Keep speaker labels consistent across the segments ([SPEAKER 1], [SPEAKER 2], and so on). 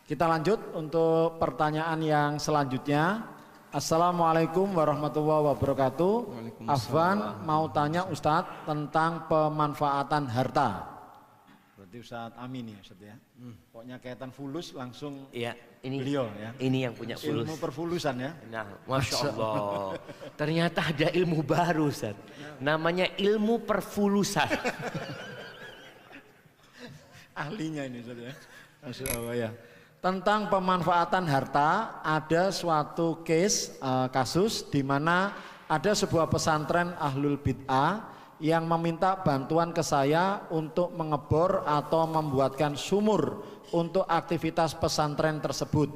[SPEAKER 1] Kita lanjut untuk pertanyaan yang selanjutnya. Assalamualaikum warahmatullahi wabarakatuh. Afwan mau tanya Ustadz tentang pemanfaatan harta. Berarti Ustadz Amin ya Ustadz ya. Pokoknya kaitan fulus langsung
[SPEAKER 2] ya, ini
[SPEAKER 1] beliau ya.
[SPEAKER 2] Ini yang punya fulus.
[SPEAKER 1] Ilmu perfulusan ya.
[SPEAKER 2] Nah, Masya Allah. Ternyata ada ilmu baru Ustadz. Namanya ilmu perfulusan.
[SPEAKER 1] Ahlinya ini Ustadz ya. Masya Allah ya. Tentang pemanfaatan harta, ada suatu kasus di mana ada sebuah pesantren ahlul bid'ah yang meminta bantuan ke saya untuk mengebor atau membuatkan sumur untuk aktivitas pesantren tersebut.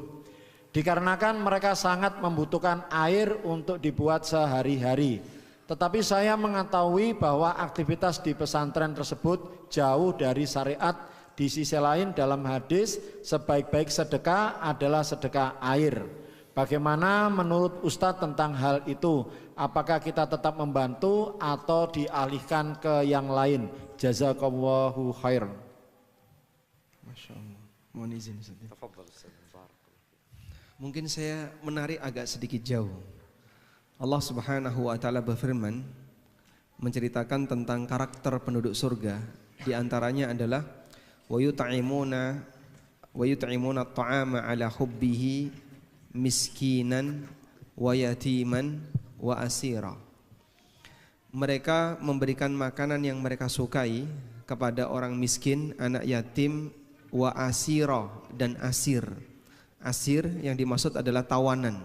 [SPEAKER 1] Dikarenakan mereka sangat membutuhkan air untuk dibuat sehari-hari. Tetapi saya mengetahui bahwa aktivitas di pesantren tersebut jauh dari syariat. Di sisi lain dalam hadis sebaik-baik sedekah adalah sedekah air. Bagaimana menurut Ustadz tentang hal itu? Apakah kita tetap membantu atau dialihkan ke yang lain? Jazakallahu khairan.
[SPEAKER 3] Masya Allah. Mohon izin Ustadz. Mungkin saya menarik agak sedikit jauh. Allah Subhanahu wa taala berfirman menceritakan tentang karakter penduduk surga. Di antaranya adalah wa yut'imuna at-ta'ama ala hubbihi miskinan wa yatiman wa asira. Mereka memberikan makanan yang mereka sukai kepada orang miskin, anak yatim, wa asira dan asir. Asir yang dimaksud adalah tawanan.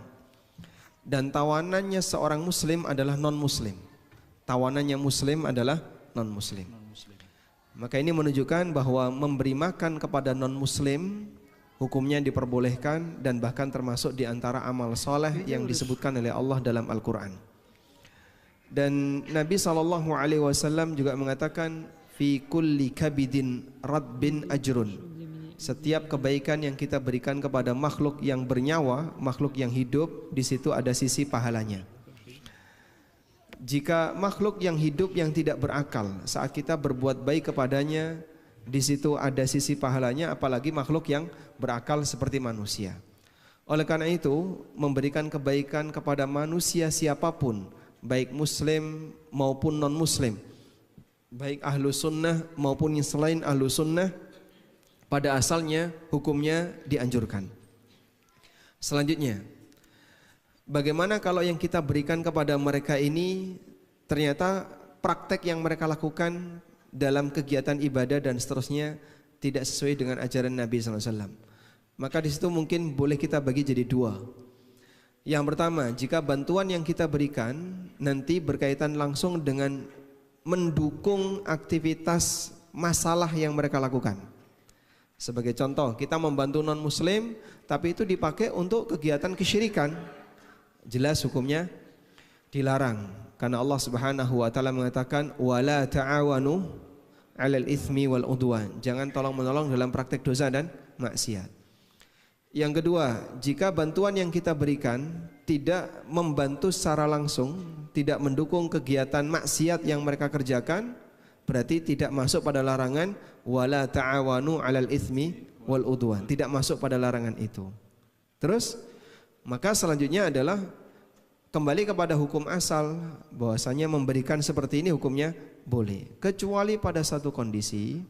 [SPEAKER 3] Dan tawanannya seorang muslim adalah non-muslim. Tawanannya muslim adalah non-muslim. Maka ini menunjukkan bahwa memberi makan kepada non-muslim hukumnya diperbolehkan dan bahkan termasuk di antara amal soleh yang disebutkan oleh Allah dalam Al-Quran. Dan Nabi SAW juga mengatakan fi kulli kabidin radbin ajrun. Setiap kebaikan yang kita berikan kepada makhluk yang bernyawa, makhluk yang hidup, di situ ada sisi pahalanya. Jika makhluk yang hidup yang tidak berakal, saat kita berbuat baik kepadanya, di situ ada sisi pahalanya, apalagi makhluk yang berakal seperti manusia. Oleh karena itu, memberikan kebaikan kepada manusia siapapun, baik muslim maupun non muslim, baik ahlu sunnah maupun yang selain ahlu sunnah, pada asalnya hukumnya dianjurkan. Selanjutnya, bagaimana kalau yang kita berikan kepada mereka ini ternyata praktek yang mereka lakukan dalam kegiatan ibadah dan seterusnya tidak sesuai dengan ajaran Nabi SAW? Maka di situ mungkin boleh kita bagi jadi dua. Yang pertama, jika bantuan yang kita berikan nanti berkaitan langsung dengan mendukung aktivitas masalah yang mereka lakukan. Sebagai contoh, kita membantu non-muslim tapi itu dipakai untuk kegiatan kesyirikan, jelas hukumnya dilarang. Karena Allah Subhanahu wa taala mengatakan wala ta'awanu 'alal itsmi wal udwan. Jangan tolong-menolong dalam praktek dosa dan maksiat. Yang kedua, jika bantuan yang kita berikan tidak membantu secara langsung, tidak mendukung kegiatan maksiat yang mereka kerjakan, berarti tidak masuk pada larangan wala ta'awanu 'alal itsmi wal udwan. Tidak masuk pada larangan itu. Terus maka selanjutnya adalah kembali kepada hukum asal, bahwasanya memberikan seperti ini hukumnya boleh, kecuali pada satu kondisi,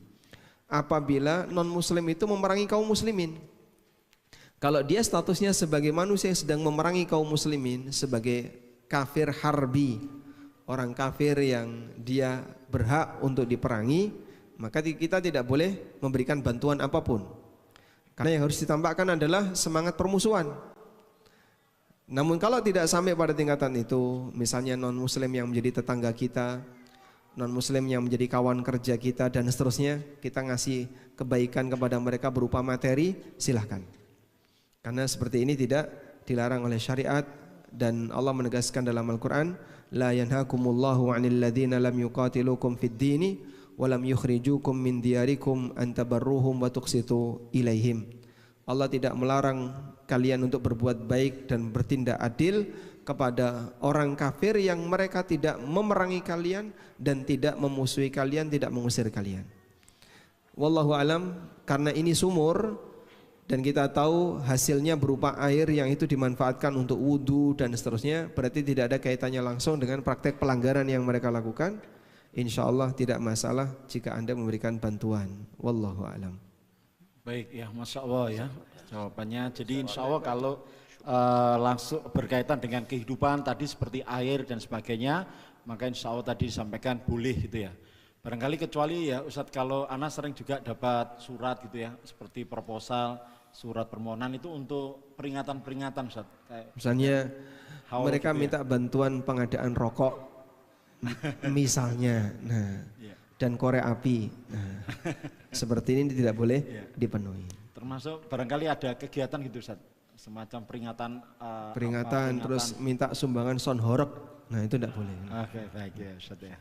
[SPEAKER 3] apabila non muslim itu memerangi kaum muslimin. Kalau dia statusnya sebagai manusia yang sedang memerangi kaum muslimin, sebagai kafir harbi, orang kafir yang dia berhak untuk diperangi, maka kita tidak boleh memberikan bantuan apapun. Karena yang harus ditambahkan adalah semangat permusuhan. Namun kalau tidak sampai pada tingkatan itu, misalnya non muslim yang menjadi tetangga kita, non muslim yang menjadi kawan kerja kita dan seterusnya, kita ngasih kebaikan kepada mereka berupa materi, silahkan. Karena seperti ini tidak dilarang oleh syariat, dan Allah menegaskan dalam Al-Quran, la yanhakumullahu 'anil ladzina lam yuqatilukum fid dini wa lam yukhrijukum min diyarikum an tabarruhum wa tuqsitu ilaihim. Allah tidak melarang kalian untuk berbuat baik dan bertindak adil kepada orang kafir yang mereka tidak memerangi kalian dan tidak memusuhi kalian, tidak mengusir kalian. Wallahu alam, karena ini sumur dan kita tahu hasilnya berupa air yang itu dimanfaatkan untuk wudhu dan seterusnya, berarti tidak ada kaitannya langsung dengan praktek pelanggaran yang mereka lakukan, insya Allah tidak masalah jika Anda memberikan bantuan. Wallahu a'lam.
[SPEAKER 1] Baik ya, Masya Allah ya jawabannya. Jadi insya Allah kalau langsung berkaitan dengan kehidupan tadi seperti air dan sebagainya, maka insya Allah tadi disampaikan boleh gitu ya. Barangkali kecuali ya Ustadz, kalau Ana sering juga dapat surat gitu ya, seperti proposal, surat permohonan itu untuk peringatan-peringatan Ustadz.
[SPEAKER 3] Misalnya mereka
[SPEAKER 1] gitu ya.
[SPEAKER 3] minta bantuan pengadaan rokok misalnya, nah, dan korek api, nah, seperti ini tidak boleh dipenuhi.
[SPEAKER 1] Termasuk barangkali ada kegiatan gitu Ustadz, semacam peringatan.
[SPEAKER 3] Peringatan terus minta sumbangan sound horeg, nah itu tidak boleh.
[SPEAKER 1] Oke, baik ya Ustadz ya.